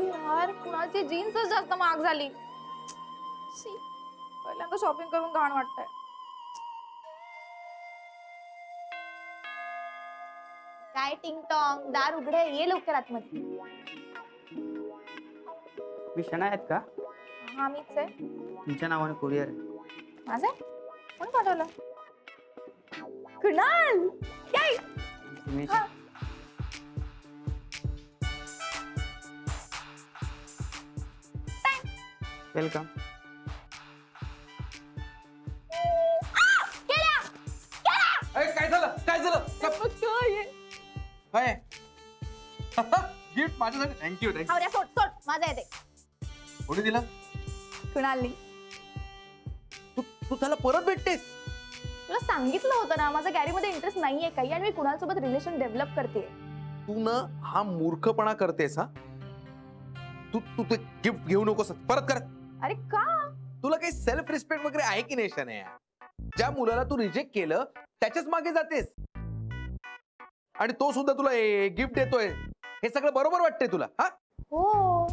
यार कुणाची जीन्सच जास्त महाग झाली. पहिल्यांदा शॉपिंग करून घाण वाटतंय. काय टिंग टॉंग, दार उघडे, ये लवकर आतमध्ये. मी शना आहेत का? हा मीच आहे. तुमच्या नावाने कुरिअर आहे. माझे कोण पाठवलं? कुणाल काय? वेलकम. काय झालं काय झालं गिफ्ट माझ्यासाठी. Thank you thank you. सोड सोड माझा आहे ते. कोणी दिलं? कुणालनी. तू तू त्याला परत भेटतेस? तुला सांगितलं होतं ना माझा गॅरीमध्ये इंटरेस्ट नाहीये काही आणि मी कुणाल सोबत रिलेशन डेव्हलप करते. तू ना हा मूर्खपणा करतेस. हा तू तू ते गिफ्ट घेऊ नकोस परत कर. अरे का? तुला काही सेल्फ रिस्पेक्ट वगैरे आहे की नाही शनया? ज्या मुलाला तू रिजेक्ट केलं त्याच्याच मागे जातेस आणि तो सुद्धा तुला गिफ्ट देतोय. हे सगळं बरोबर वाटतंय तुला? हा हो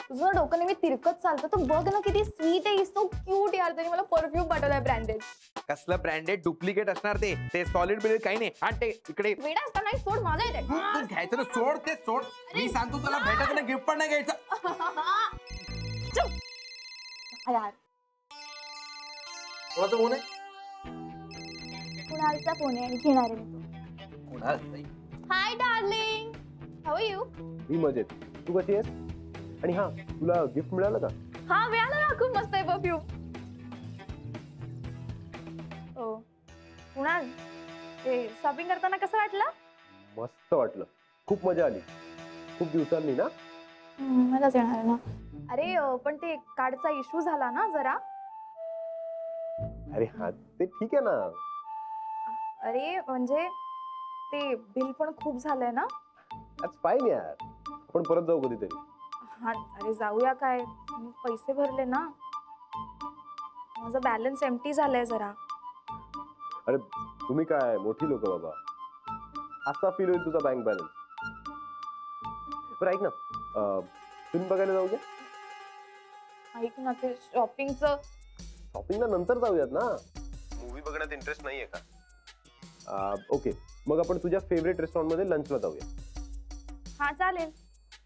तुझं डोकं नेहमी तिरकत चालतं. तू बघ ना किती स्वीट आहे. सो क्यूट यार. तरी मला परफ्यूम पाठवलाय ब्रँडेड. कसलं ब्रँडेड डुप्लिकेट असणार ते सॉलिड बिलिड काही नाही. आणि ते इकडे वेडा असता नाही. सोड माझा आहे ते. तू घ्यायचं ना सोड ते सोड. मी सांगतो तुला भेटत ना गिफ्ट पण नाही घ्यायचं. यार कोणाचा फोन आहे? कुणालचा फोन आहे आणि घेणार आहे मी तो. Kunal? Hi darling, how are you? मी मजेत. तू कशी आहेस? आणि हा तुला गिफ्ट मिळालं का? हा मिळालं ना. खूप मस्त आहे परफ्यूम. हो कुणाल ते शॉपिंग करताना कसं वाटलं? मस्त वाटलं. खूप मजा आली. खूप दिवसांनी ना. मलाच येणार ना. अरे पण ते कार्डचा इश्यू झाला ना जरा. अरे हा ते ठीक आहे ना. अरे म्हणजे ते बिल पण खूप झालंय ना. दॅट्स फाईन यार. आपण परत जाऊ कधीतरी. हा अरे जाऊया काय. मी पैसे भरले ना. माझं बॅलन्स एम्प्टी झालंय जरा. अरे तुम्ही काय मोठी लोक बाबा. असा फील होईल तुझा बँक बॅलन्स. बरं ऐक ना फिल्म बघायला जाऊ द्या. ऐक ना ते शॉपिंगचं. शॉपिंगला नंतर जाऊयात ना. मूवी बघण्यात इंटरेस्ट नाहीये का? ओके मग आपण तुझ्या फेवरेट रेस्टॉरंट मध्ये लंचला जाऊया. हा चालेल.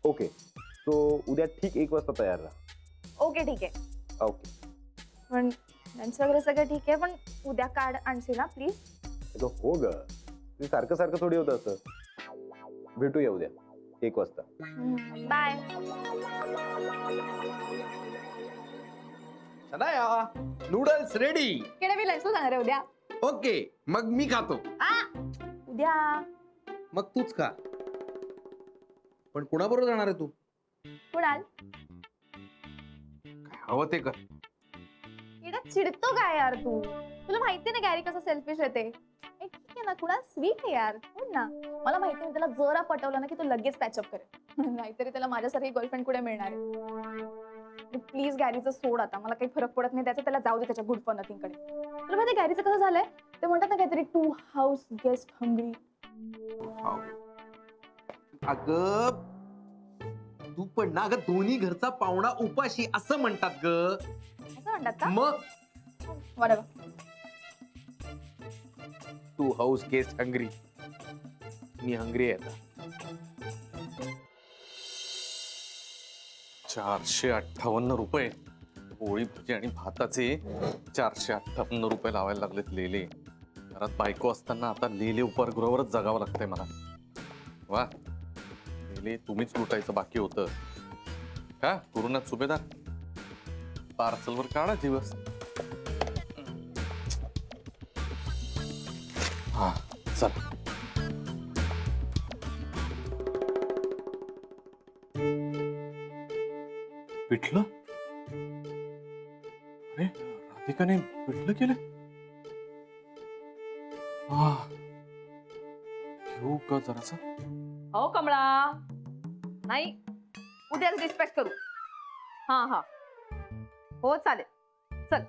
ओके सो उद्या ठीक 1 वाजता तयार राहा. ओके ठीक आहे. ओके. पण लंच वगैरे सगळं ठीक आहे. पण उद्या कार्ड आणशील ना प्लीज. हो ग ते सारखं सारखं थोडी होतं असं. भेटूया उद्या 1 वाजता. बाय. Shanaya noodles ready. केडे मी लंचला जाणार आहे उद्या. ओके मग मी खातो. उद्या मग तूच खा. पण कुणाबरोबर जाणार आहे तू? कुणाल. काय हवं ते कर. एवढा चिडतो काय यार तू. तुला माहितीये ना गॅरी कसं सेल्फिश आहे ते. ठीक आहे ना. कुणाल स्वीट आहे यार. बोल ना. मला माहिती मी त्याला जरा पटवलं ना की तू लगेच पॅचअप करेल. नाहीतरी त्याला माझ्यासारखी गर्लफ्रेंड कुठे मिळणार आहे. प्लीज गॅरीचं सोड आता. मला काही फरक पडत नाही त्याचा. त्याला जाऊ दे त्याच्या गुड फॉर नथिंग कडे. तुला माहिती गॅरीचं कसं झालंय. ते म्हणतात ना काहीतरी टू हाऊस गेस्ट हंग्री. अगं तू पण ना. अगं दोन्ही घरचा पाहुणा उपाशी असं म्हणतात ग. असं म्हणतात का? मग Whatever. तू हाऊस गेस्ट हंग्री. मी हंग्री आहे आता. 458 रुपये. पोळी भाजी आणि भाताचे 458 रुपये लावायला लागलेत लेले. घरात बायको असताना आता लेले उपहारगृहावरच जगावं लागतंय मला. वा लेले तुम्हीच लुटायचं बाकी होतं का? गुरुनाथ सुभेदार पार्सलवर काढा दिवस. हा चल. पिठलं. अरे राधिकाने पिठलं केलं. घेऊ का जरासा? हो कमळा. नाही उद्याच डिस्पॅच करू. हा हा हो चालेल. चल.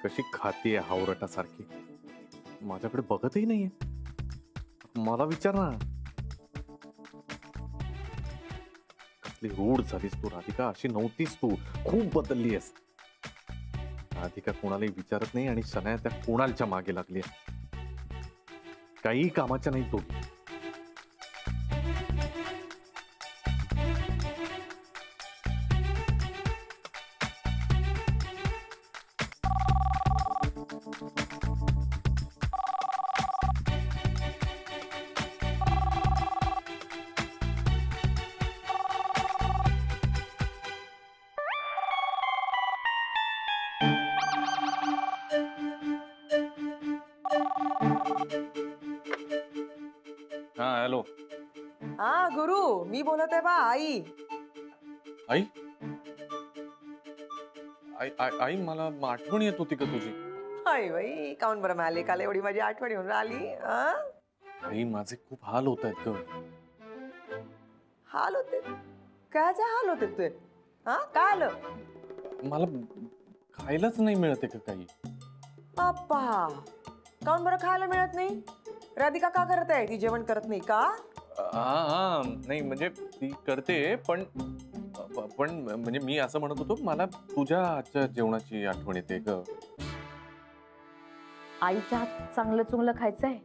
कशी खातीये हावरटासारखी, माझ्याकडे बघतही नाहीये. मला विचार ना, कसली रूढ झालीस तू राधिका, अशी नव्हतीस तू, खूप बदलली आहेस. राधिका कोणालाही विचारत नाही आणि शनाया त्या कोणालच्या मागे लागली. काही कामाच्या नाही तू. हा हॅलो. हा गुरु, मी बोलत आहे बा आई. आई आई आई आई, मला आठवण येत होती का तुझी? हाय बाई, काऊन बरं मिळाली काल एवढी माझी आठवण येऊन राहिली. आई माझे खूप हाल होत आहेत ग. हाल होते? कायचे हाल होते तुझे? हा काय आलं? मला खायलाच नाही मिळते का काही. बाप्पा, काऊन बरं खायला मिळत नाही? राधिका का करत आहे? ती जेवण करत नाही का? हा नाही म्हणजे ती करते, पण म्हणजे मी असं म्हणत होतो, मला तुझ्या आजच्या जेवणाची आठवण येते ग. आईच्या हात चांगलं चुंगलं खायचंय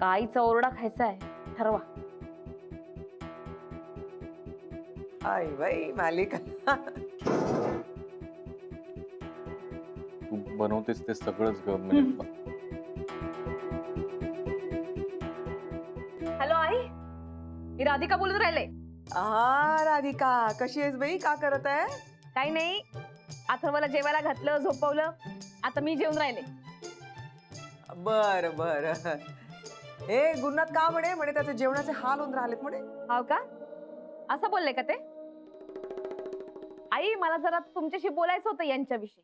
का आईचा ओरडा खायचाय, ठरवा. हाय बाई मालिका. तू बनवतेस ते सगळंच ग. म्हणजे हॅलो आई, मी राधिका बोलत राहिले. हा राधिका, कशी आहेस बाई? का करत आहे? काही नाही, अथर्वला जेवायला घातलं, झोपवलं, आता मी जेवून राहिले. बर बर. हे गुरुनाथ का म्हणे म्हणे त्याचे जेवणाचे हाल होऊन राहिलेत म्हणे. हो का? असं बोलले का ते? आई, मला जरा तुमच्याशी बोलायचं होतं यांच्याविषयी.